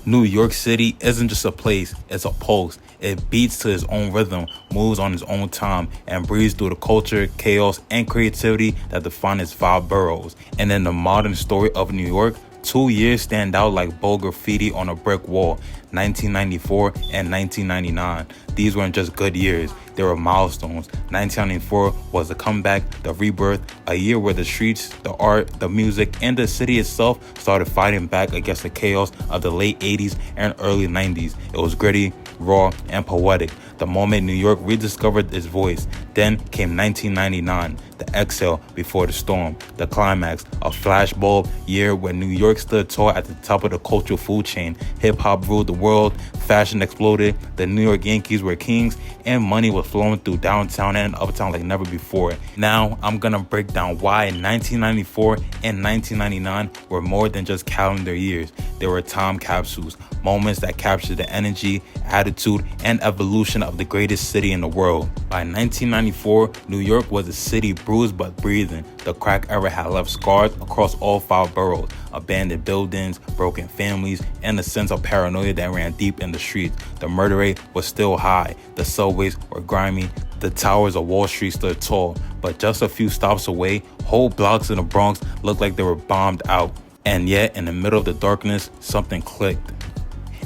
New York City isn't just a place, it's a pulse. It beats to its own rhythm, moves on its own time, and breathes through the culture, chaos, and creativity that define its five boroughs. And in the modern story of New York, 2 years stand out like bold graffiti on a brick wall, 1994 and 1999. These weren't just good years, they were milestones. 1994 was the comeback, the rebirth, a year where the streets, the art, the music, and the city itself started fighting back against the chaos of the late 80s and early 90s. It was gritty, raw, and poetic. The moment New York rediscovered its voice. Then came 1999, the exhale before the storm, the climax, a flashbulb year where New York stood tall at the top of the cultural food chain. Hip-hop ruled the world, fashion exploded, the New York Yankees were kings, and money was flowing through downtown and uptown like never before. Now, I'm gonna break down why 1994 and 1999 were more than just calendar years. They were time capsules, moments that captured the energy, attitude, and evolution of the greatest city in the world. By 1994, New York was a city bruised but breathing. The crack era had left scars across all five boroughs, abandoned buildings, broken families, and a sense of paranoia that ran deep in the streets. The murder rate was still high, the subways were grimy, the towers of Wall Street stood tall, but just a few stops away, whole blocks in the Bronx looked like they were bombed out. And yet, in the middle of the darkness, something clicked.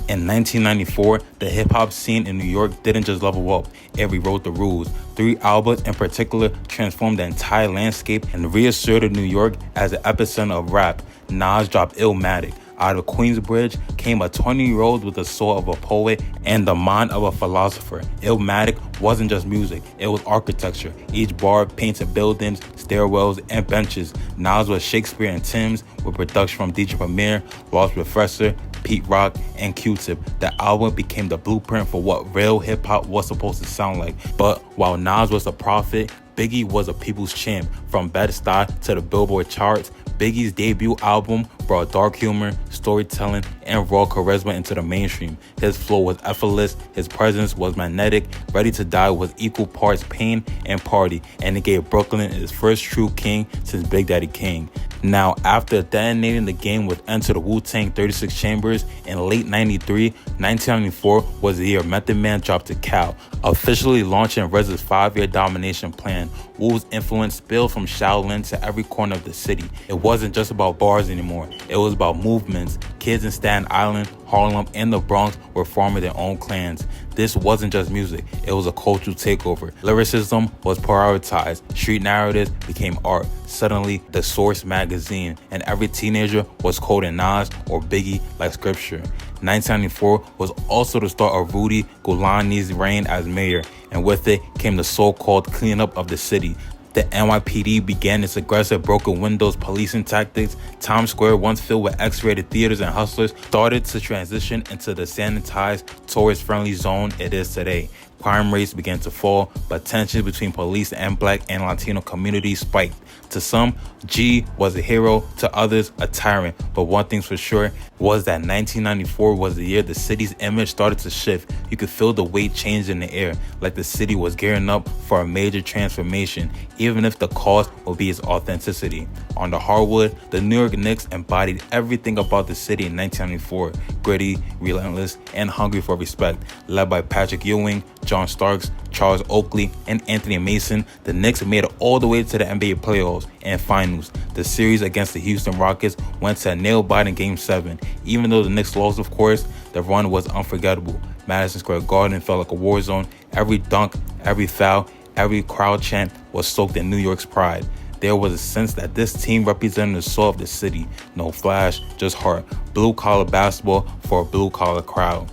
In 1994, the hip-hop scene in New York didn't just level up, it rewrote the rules. 3 albums in particular transformed the entire landscape and reasserted New York as the epicenter of rap. Nas dropped Illmatic. Out of Queensbridge came a 20-year-old with the soul of a poet and the mind of a philosopher. Illmatic wasn't just music, it was architecture. Each bar painted buildings, stairwells, and benches. Nas was Shakespeare and Tim's, with production from DJ Premier, Ross Professor, Pete Rock, and Q-Tip. The album became the blueprint for what real hip-hop was supposed to sound like. But while Nas was a prophet, Biggie was a people's champ. From Bed-Stuy to the Billboard charts, Biggie's debut album brought dark humor, storytelling, and raw charisma into the mainstream. His flow was effortless, his presence was magnetic, Ready to Die was equal parts pain and party, and it gave Brooklyn its first true king since Big Daddy Kane. Now, after detonating the game with Enter the Wu-Tang 36 Chambers in late 93, 1994 was the year Method Man dropped to Cal, officially launching RZA's 5-year domination plan. Wu's influence spilled from Shaolin to every corner of the city. It wasn't just about bars anymore, it was about movements. Kids in Staten Island, Harlem, and the Bronx were forming their own clans. This wasn't just music, it was a cultural takeover. Lyricism was prioritized, street narratives became art. Suddenly, The Source magazine and every teenager was quoting Nas or Biggie like scripture. 1994 was also the start of Rudy Giuliani's reign as mayor, and with it came the so-called cleanup of the city. The NYPD began its aggressive broken windows policing tactics. Times Square, once filled with X-rated theaters and hustlers, started to transition into the sanitized, tourist-friendly zone it is today. Crime rates began to fall, but tensions between police and Black and Latino communities spiked. To some, G was a hero, to others, a tyrant. But one thing's for sure was that 1994 was the year the city's image started to shift. You could feel the weight change in the air, like the city was gearing up for a major transformation, even if the cost would be its authenticity. On the hardwood, the New York Knicks embodied everything about the city in 1994. Gritty, relentless, and hungry for respect. Led by Patrick Ewing, John Starks, Charles Oakley, and Anthony Mason, the Knicks made it all the way to the NBA playoffs and finals. The series against the Houston Rockets went to a nail-biting Game 7. Even though the Knicks lost, of course, the run was unforgettable. Madison Square Garden felt like a war zone. Every dunk, every foul, every crowd chant was soaked in New York's pride. There was a sense that this team represented the soul of the city. No flash, just heart. Blue-collar basketball for a blue-collar crowd.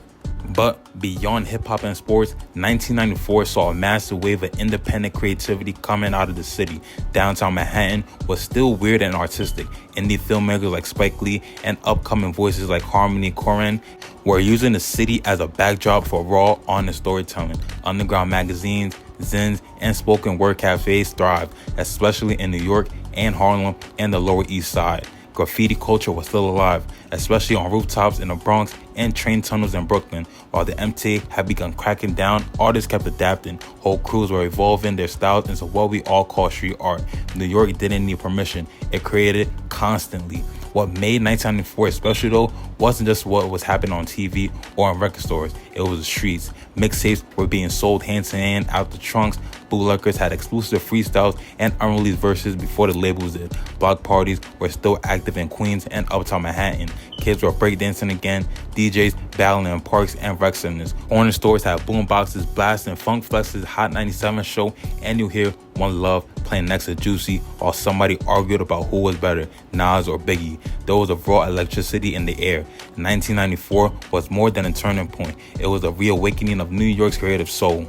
But beyond hip-hop and sports, 1994 saw a massive wave of independent creativity coming out of the city. Downtown Manhattan was still weird and artistic. Indie filmmakers like Spike Lee and upcoming voices like Harmony Korine were using the city as a backdrop for raw, honest storytelling. Underground magazines, zines, and spoken word cafes thrived, especially in New York and Harlem and the Lower East Side. Graffiti culture was still alive, especially on rooftops in the Bronx and train tunnels in Brooklyn. While the MTA had begun cracking down, artists kept adapting. Whole crews were evolving their styles into what we all call street art. New York didn't need permission, it created constantly. What made 1994 special though wasn't just what was happening on TV or in record stores, it was the streets. Mixtapes were being sold hand to hand out the trunks, bootleggers had exclusive freestyles and unreleased verses before the labels did. Block parties were still active in Queens and Uptown Manhattan. Kids were breakdancing again, DJs battling in parks and rec centers. Corner stores had boom boxes blasting Funk Flex's Hot 97 show, and you hear One Love playing next to Juicy while somebody argued about who was better, Nas or Biggie. There was a raw electricity in the air. 1994 was more than a turning point. It was a reawakening of New York's creative soul.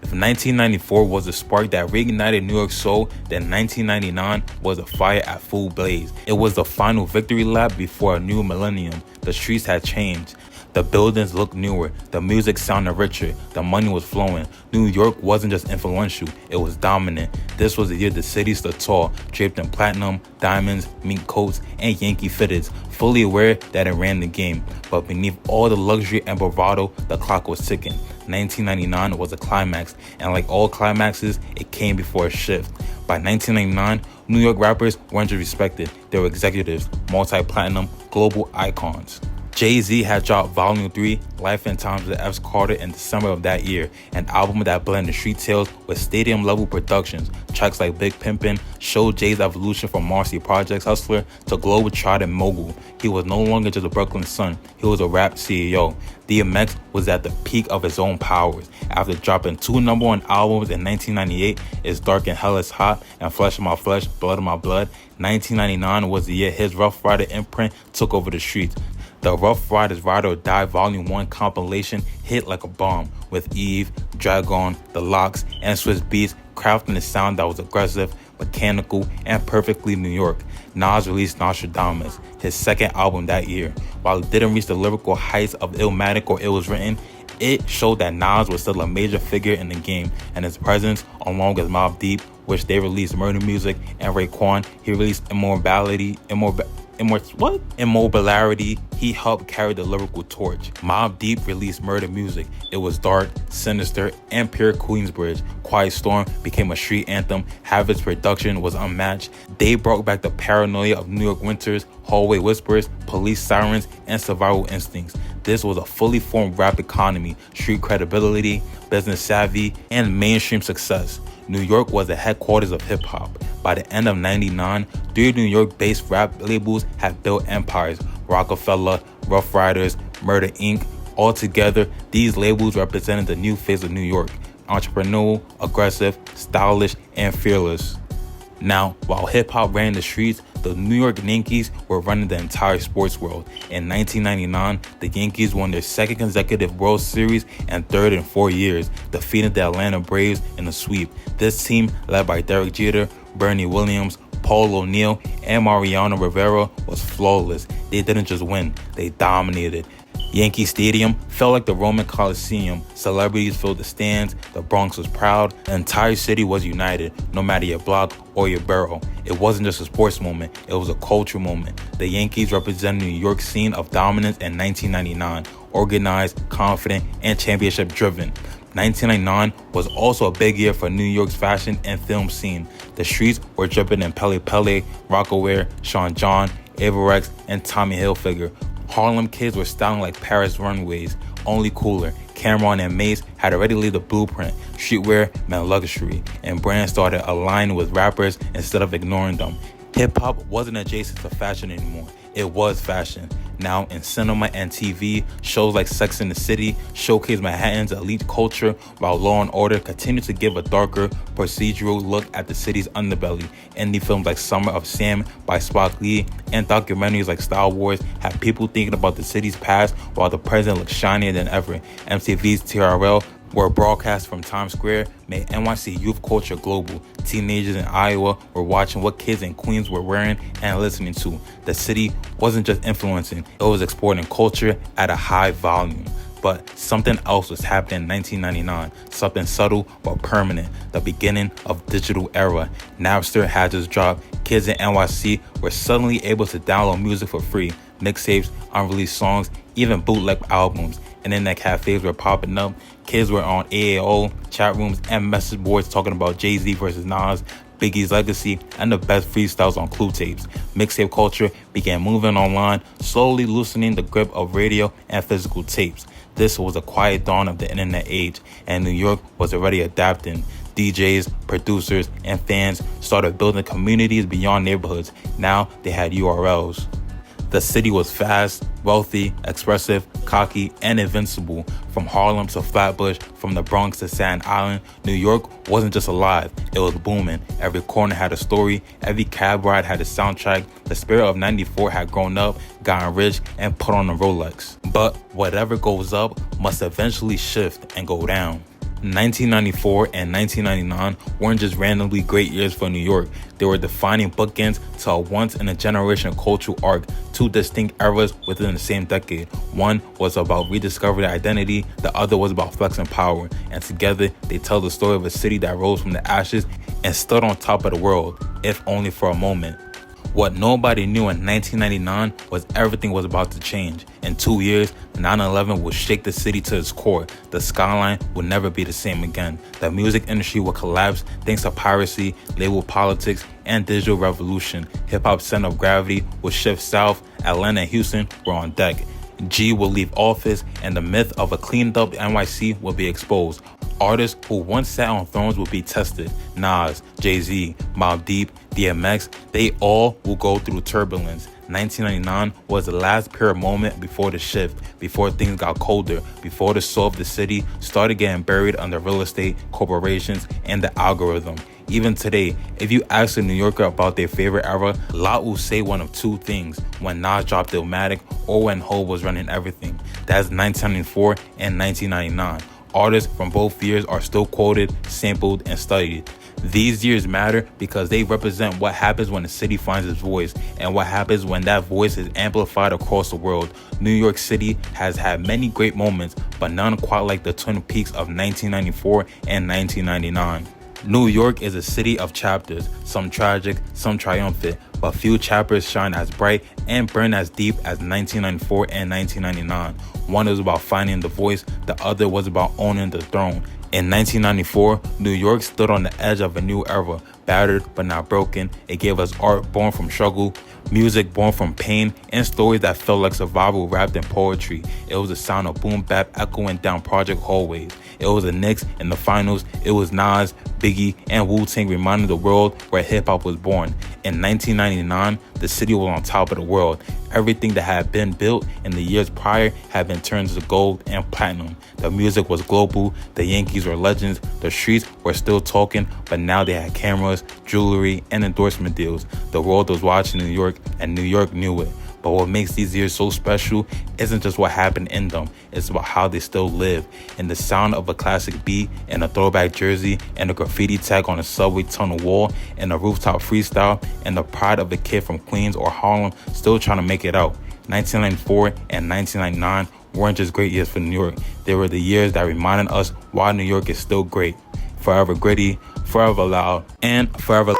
If 1994 was the spark that reignited New York's soul, then 1999 was a fire at full blaze. It was the final victory lap before a new millennium. The streets had changed. The buildings looked newer, the music sounded richer, the money was flowing. New York wasn't just influential, it was dominant. This was the year the city stood tall, draped in platinum, diamonds, mink coats, and Yankee fitteds, fully aware that it ran the game. But beneath all the luxury and bravado, the clock was ticking. 1999 was a climax, and like all climaxes, it came before a shift. By 1999, New York rappers weren't just respected, they were executives, multi-platinum, global icons. Jay-Z had dropped Volume 3, Life and Times of F. Carter in December of that year, an album that blended street tales with stadium-level productions. Tracks like Big Pimpin' showed Jay's evolution from Marcy Projects hustler to globe-trotting mogul. He was no longer just a Brooklyn son, he was a rap CEO. DMX was at the peak of his own powers. After dropping 2 #1 albums in 1998, It's Dark and Hell is Hot and Flesh of My Flesh, Blood of My Blood, 1999 was the year his Ruff Ryders imprint took over the streets. The Ruff Ryders Ride or Die Volume 1 compilation hit like a bomb, with Eve, Dragon, The Locks, and Swiss Beats crafting a sound that was aggressive, mechanical, and perfectly New York. Nas released Nostradamus, his second album that year. While it didn't reach the lyrical heights of Illmatic or It Was Written, it showed that Nas was still a major figure in the game, and his presence, along with Mobb Deep, which they released Murder Music, and Raekwon, he released Immobility, he helped carry the lyrical torch. Mobb Deep released Murder Music. It was dark, sinister, and pure Queensbridge. Quiet Storm became a street anthem. Havoc's production was unmatched. They brought back the paranoia of New York winters, hallway whispers, police sirens, and survival instincts. This was a fully formed rap economy, street credibility, business savvy, and mainstream success. New York was the headquarters of hip-hop. By the end of 99, 3 New York-based rap labels had built empires: Roc-A-Fella, Ruff Ryders, Murder Inc. Altogether, these labels represented the new face of New York: entrepreneurial, aggressive, stylish, and fearless. Now, while hip-hop ran the streets, the New York Yankees were running the entire sports world. In 1999, the Yankees won their second consecutive World Series and third in 4 years, defeating the Atlanta Braves in a sweep. This team, led by Derek Jeter, Bernie Williams, Paul O'Neill, and Mariano Rivera, was flawless. They didn't just win, they dominated. Yankee Stadium felt like the Roman Coliseum. Celebrities filled the stands, the Bronx was proud, the entire city was united, no matter your block or your borough. It wasn't just a sports moment, it was a culture moment. The Yankees represented New York's scene of dominance in 1999, organized, confident, and championship driven. 1999 was also a big year for New York's fashion and film scene. The streets were dripping in Pele Pele, Rocawear, Sean John, Averex, and Tommy Hilfiger. Harlem kids were styling like Paris runways, only cooler. Cameron and Mace had already laid the blueprint. Streetwear meant luxury, and brands started aligning with rappers instead of ignoring them. Hip-hop wasn't adjacent to fashion anymore. It was fashion. Now in cinema and TV, shows like Sex and the City showcase Manhattan's elite culture, while Law and Order continued to give a darker, procedural look at the city's underbelly. Indie films like Summer of Sam by Spike Lee and documentaries like Star Wars had people thinking about the city's past while the present looked shinier than ever. MTV's TRL were broadcast from Times Square made NYC youth culture global. Teenagers in Iowa were watching what kids in Queens were wearing and listening to. The city wasn't just influencing, it was exporting culture at a high volume. But something else was happening in 1999, something subtle but permanent, the beginning of digital era. Napster had just dropped. Kids in NYC were suddenly able to download music for free, mixtapes, unreleased songs, even bootleg albums. Internet cafes were popping up. Kids were on AAO, chat rooms, and message boards talking about Jay-Z versus Nas. Biggie's legacy, and the best freestyles on clue tapes. Mixtape culture began moving online, slowly loosening the grip of radio and physical tapes. This was a quiet dawn of the internet age, and New York was already adapting. DJs, producers, and fans started building communities beyond neighborhoods. Now they had URLs. The city was fast, wealthy, expressive, cocky, and invincible. From Harlem to Flatbush, from the Bronx to Staten Island, New York wasn't just alive, it was booming. Every corner had a story, every cab ride had a soundtrack. The spirit of 94 had grown up, gotten rich, and put on a Rolex. But whatever goes up must eventually shift and go down. 1994 and 1999 weren't just randomly great years for New York. They were defining bookends to a once-in-a-generation cultural arc, two distinct eras within the same decade. One was about rediscovering identity, the other was about flexing power, and together they tell the story of a city that rose from the ashes and stood on top of the world, if only for a moment. What nobody knew in 1999 was everything was about to change. In 2 years, 9/11 would shake the city to its core. The skyline would never be the same again. The music industry would collapse thanks to piracy, label politics, and digital revolution. Hip-hop's center of gravity would shift south. Atlanta and Houston were on deck. G would leave office, and the myth of a cleaned-up NYC would be exposed. Artists who once sat on thrones will be tested. Nas, Jay-Z, Mobb Deep, DMX, they all will go through turbulence. 1999 was the last pure moment before the shift, before things got colder, before the soul of the city started getting buried under real estate, corporations, and the algorithm. Even today, if you ask a New Yorker about their favorite era, a lot will say one of two things: when Nas dropped Illmatic or when Hov was running everything. That's 1994 and 1999. Artists from both years are still quoted, sampled, and studied. These years matter because they represent what happens when a city finds its voice and what happens when that voice is amplified across the world. New York City has had many great moments, but none quite like the Twin Peaks of 1994 and 1999. New York is a city of chapters, some tragic, some triumphant, but few chapters shine as bright and burn as deep as 1994 and 1999. One was about finding the voice, the other was about owning the throne. In 1994, New York stood on the edge of a new era, battered but not broken. It gave us art born from struggle, music born from pain, and stories that felt like survival wrapped in poetry. It was the sound of boom bap echoing down project hallways. It was the Knicks in the finals. It was Nas, Biggie, and Wu-Tang reminding the world where hip-hop was born. In 1999, the city was on top of the world. Everything that had been built in the years prior had been turned to gold and platinum. The music was global. The Yankees were legends. The streets were still talking, but now they had cameras, jewelry, and endorsement deals. The world was watching New York, and New York knew it. But what makes these years so special isn't just what happened in them, it's about how they still live. And the sound of a classic beat, and a throwback jersey, and a graffiti tag on a subway tunnel wall, and a rooftop freestyle, and the pride of a kid from Queens or Harlem still trying to make it out. 1994 and 1999 weren't just great years for New York, they were the years that reminded us why New York is still great. Forever gritty, forever loud, and forever...